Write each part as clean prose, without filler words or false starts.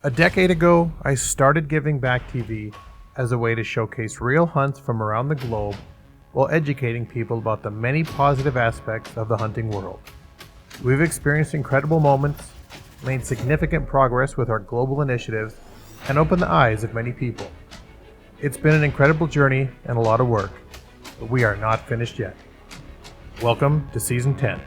A decade ago, I started Giving Back TV as a way to showcase real hunts from around the globe while educating people about the many positive aspects of the hunting world. We've experienced incredible moments, made significant progress with our global initiatives, and opened the eyes of many people. It's been an incredible journey and a lot of work, but we are not finished yet. Welcome to Season 10.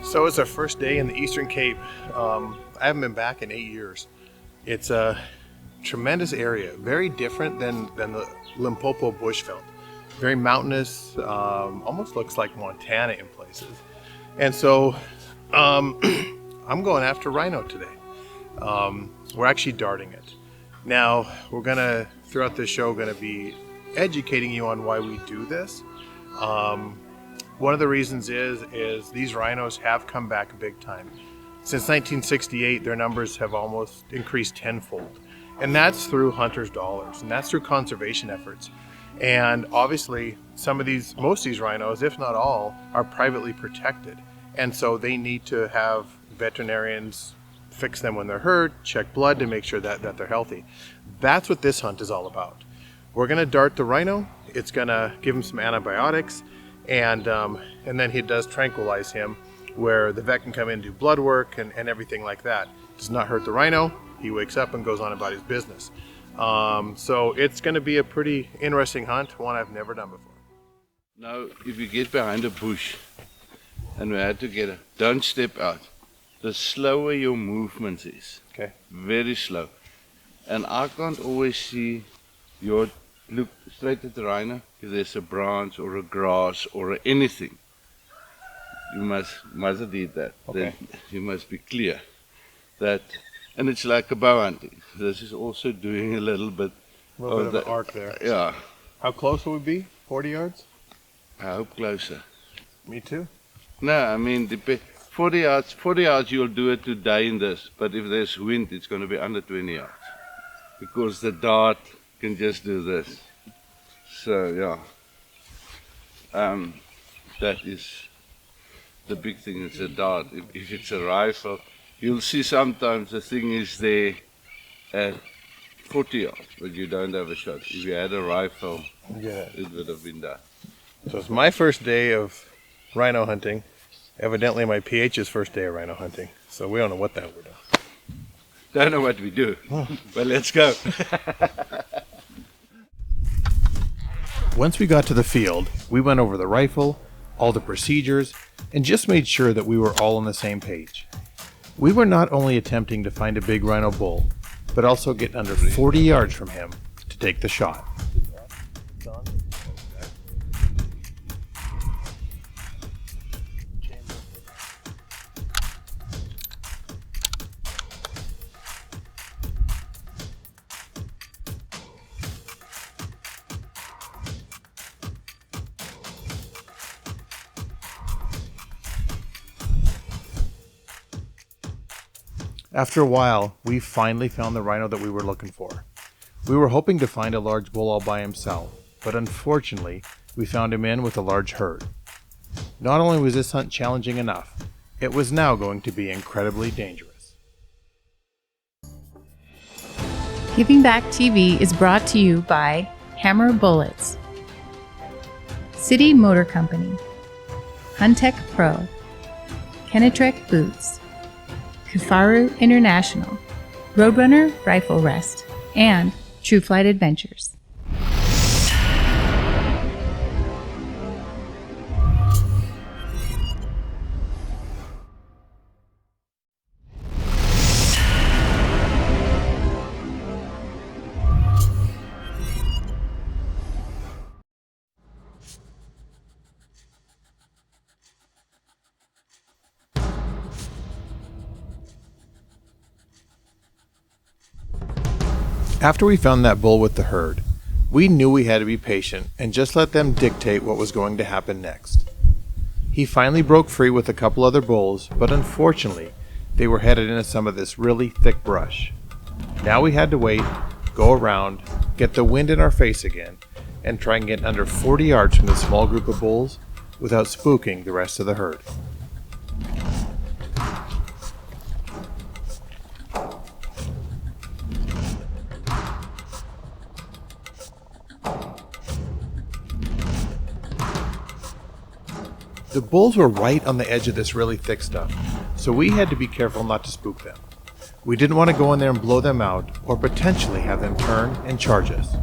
So it's our first day in the Eastern Cape. I haven't been back in 8 years. It's a tremendous area, very different than the Limpopo bushveld. Very mountainous, almost looks like Montana in places. And so I'm going after rhino today. We're actually darting it. Now we're gonna, throughout this show, gonna be educating you on why we do this. One of the reasons is these rhinos have come back big time. Since 1968, their numbers have almost increased tenfold. And that's through hunters' dollars, and that's through conservation efforts. And obviously, most of these rhinos, if not all, are privately protected. And so they need to have veterinarians fix them when they're hurt, check blood to make sure that they're healthy. That's what this hunt is all about. We're gonna dart the rhino. It's gonna give him some antibiotics. And then he does tranquilize him, where the vet can come in and do blood work and everything like that. Does not hurt the rhino. He wakes up and goes on about his business. So it's going to be a pretty interesting hunt, one I've never done before. Now, if you get behind a bush and we had to don't step out. The slower your movement is. Okay. Very slow. And I can't always see your look straight at the rhino. If there's a branch or a grass or anything, you mustn't eat that. Okay. Then you must be clear that, and it's like a bow hunting. This is also doing a little bit of an arc there. Yeah. How close will we be? 40 yards? I hope closer. Me too. No, I mean 40 yards you'll do it today in this, but if there's wind it's going to be under 20 yards because the dart can just do this. So yeah, that is the big thing. It's a dart. If it's a rifle, you'll see sometimes the thing is there at 40 yards, but you don't have a shot. If you had a rifle, it would have been done. So it's my first day of rhino hunting. Evidently my PH's first day of rhino hunting. So we don't know what that we're doing. Don't know what we do, but let's go. Once we got to the field, we went over the rifle, all the procedures, and just made sure that we were all on the same page. We were not only attempting to find a big rhino bull, but also get under 40 yards from him to take the shot. After a while, we finally found the rhino that we were looking for. We were hoping to find a large bull all by himself, but unfortunately, we found him in with a large herd. Not only was this hunt challenging enough, it was now going to be incredibly dangerous. Giving Back TV is brought to you by Hammer Bullets, City Motor Company, Huntech Pro, Kenetrek Boots, Kifaru International, Roadrunner Rifle Rest, and True Flight Adventures. After we found that bull with the herd, we knew we had to be patient and just let them dictate what was going to happen next. He finally broke free with a couple other bulls, but unfortunately, they were headed into some of this really thick brush. Now we had to wait, go around, get the wind in our face again, and try and get under 40 yards from this small group of bulls without spooking the rest of the herd. The bulls were right on the edge of this really thick stuff, so we had to be careful not to spook them. We didn't want to go in there and blow them out, or potentially have them turn and charge us.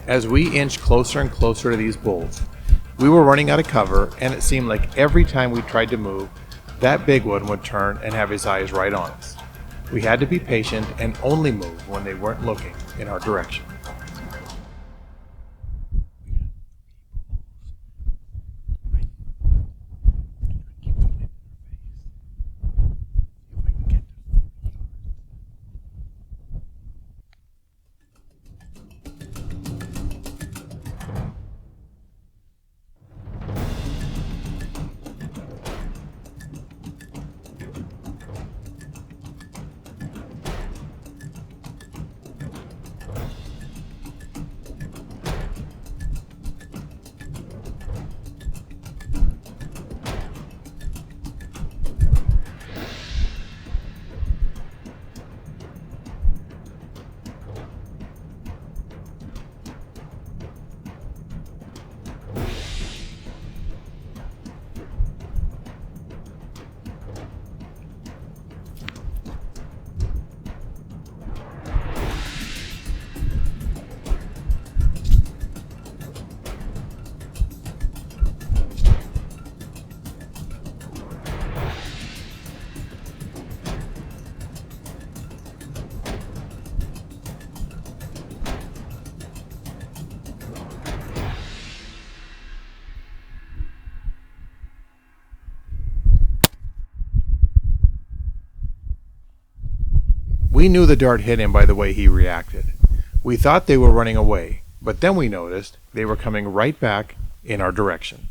As we inched closer and closer to these bulls, we were running out of cover, and it seemed like every time we tried to move, that big one would turn and have his eyes right on us. We had to be patient and only move when they weren't looking in our direction. We knew the dart hit him by the way he reacted. We thought they were running away, but then we noticed they were coming right back in our direction.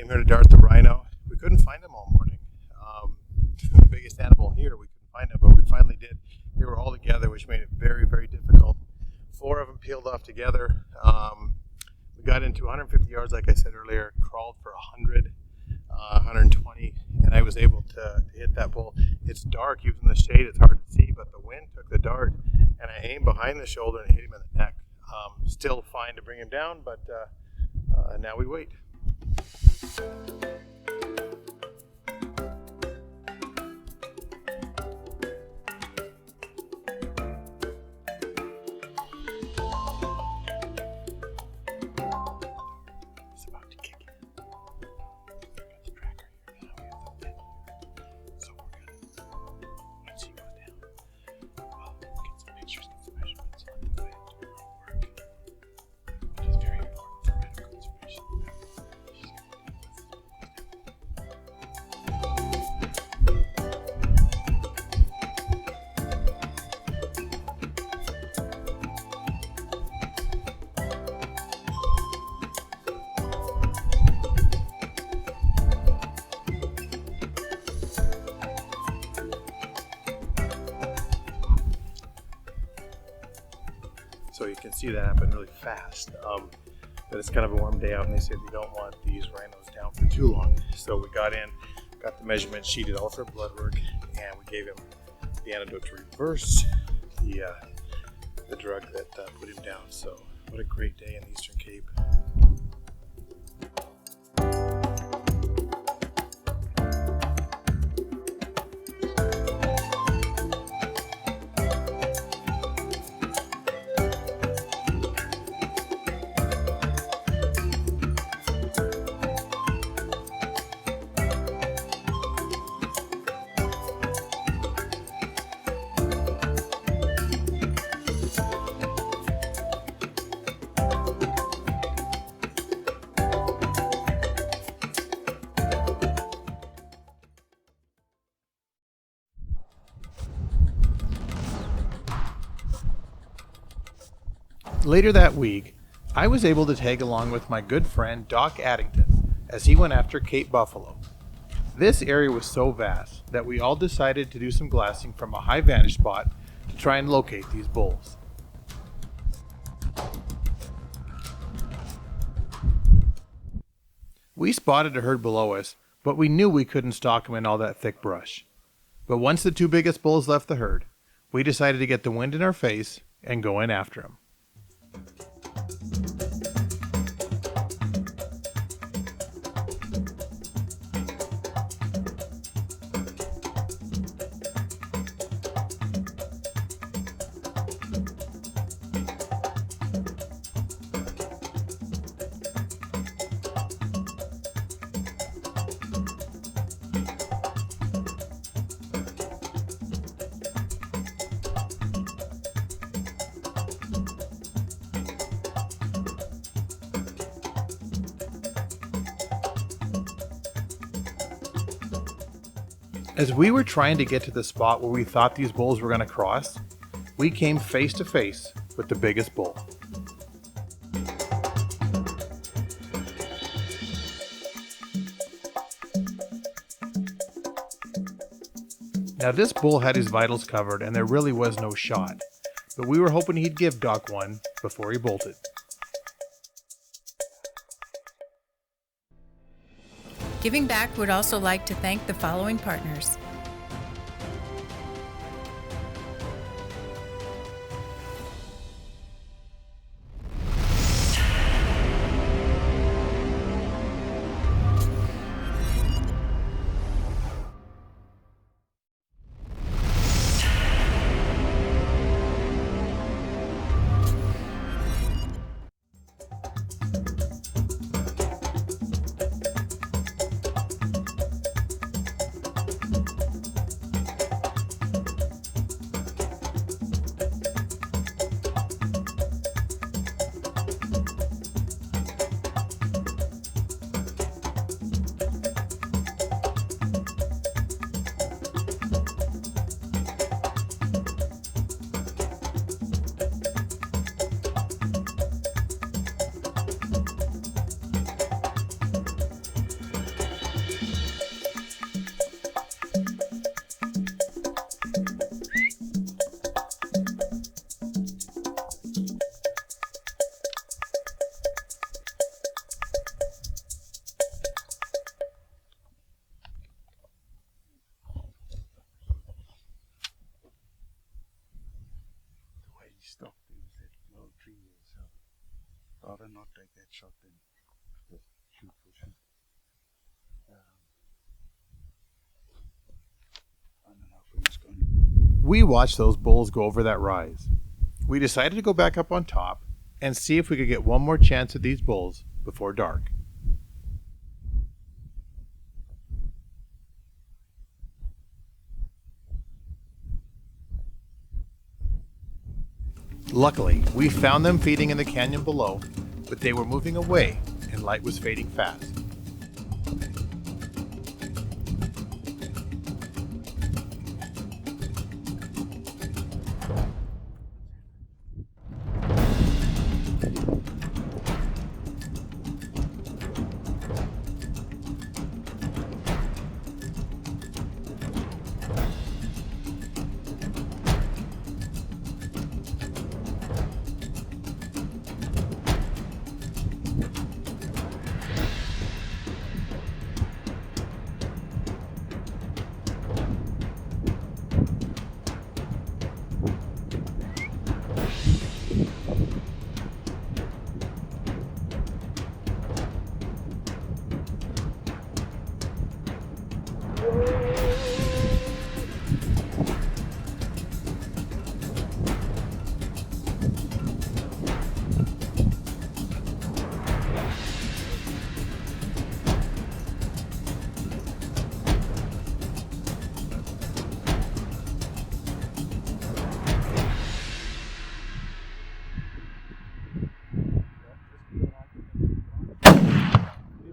Came here to dart the rhino. We couldn't find him all morning. The biggest animal here, we couldn't find him, but we finally did. They were all together, which made it very, very difficult. 4 of them peeled off together. We got into 150 yards, like I said earlier, crawled for 100, 120, and I was able to hit that bull. It's dark, even in the shade, it's hard to see, but the wind took the dart, and I aimed behind the shoulder and hit him in the neck. Still fine to bring him down, but now we wait. So you can see that happen really fast. But it's kind of a warm day out, and they said you don't want these rhinos down for too long. So we got in, got the measurement sheet, did all of our blood work, and we gave him the antidote to reverse the drug that put him down. So what a great day in the Eastern Cape. Later that week, I was able to tag along with my good friend Doc Addington as he went after Cape buffalo. This area was so vast that we all decided to do some glassing from a high vantage spot to try and locate these bulls. We spotted a herd below us, but we knew we couldn't stalk them in all that thick brush. But once the 2 biggest bulls left the herd, we decided to get the wind in our face and go in after them. As we were trying to get to the spot where we thought these bulls were going to cross, we came face to face with the biggest bull. Now this bull had his vitals covered and there really was no shot, but we were hoping he'd give Doc one before he bolted. Giving Back would also like to thank the following partners: stopped. He was at well 3 years, so rather not take that shot than just shoot for shoot. I don't know if we must go. We watched those bulls go over that rise. We decided to go back up on top and see if we could get one more chance at these bulls before dark. Luckily, we found them feeding in the canyon below, but they were moving away and light was fading fast.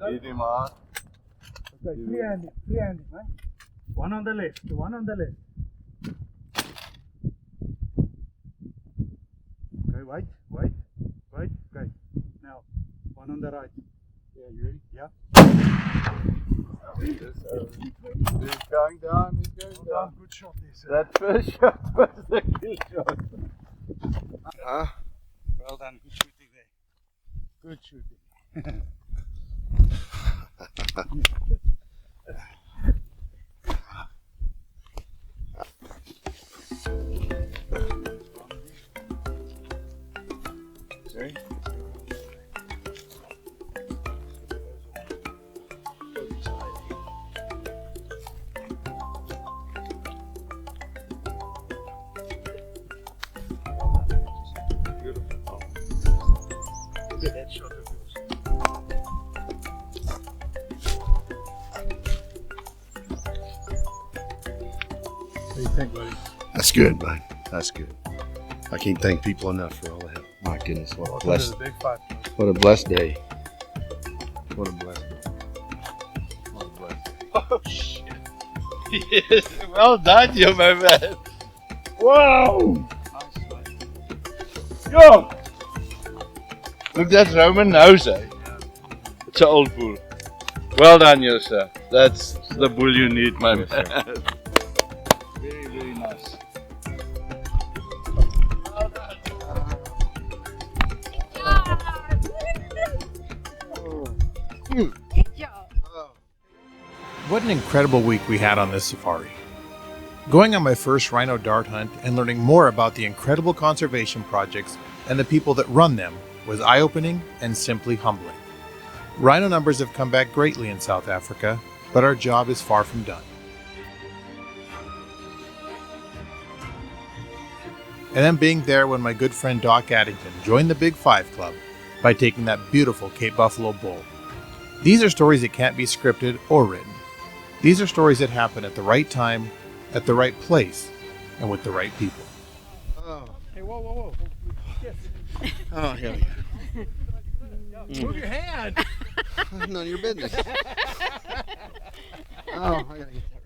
Hit him hard. Okay, three-handed, right? One on the left, one on the left. Okay, wait. Okay, now one on the right. Yeah, you ready? Yeah. He's going down. Well done, good shot there, sir. That first shot was the kill shot. Huh? Well done, good shooting there. Good shooting. Sorry? Beautiful. Look at that shot of yours. What do you think, buddy? That's good, bud. That's good. I can't thank people enough for all the help. My goodness, what a blessed, a big fight. what a blessed day. What a blessed day. What a blessed day. Oh shit. Yes, well done, you my man. Whoa! Yo! Look, that's Roman nose, eh? It's an old bull. Well done, you sir. That's the bull you need, my man. Very, very nice. What an incredible week we had on this safari. Going on my first rhino dart hunt and learning more about the incredible conservation projects and the people that run them was eye-opening and simply humbling. Rhino numbers have come back greatly in South Africa, but our job is far from done. And then being there when my good friend Doc Addington joined the Big Five Club by taking that beautiful Cape Buffalo bull. These are stories that can't be scripted or written. These are stories that happen at the right time, at the right place, and with the right people. Oh, Hey, whoa. Yes. oh, here we go. Move your hand. None of your business. Oh, I gotta get that.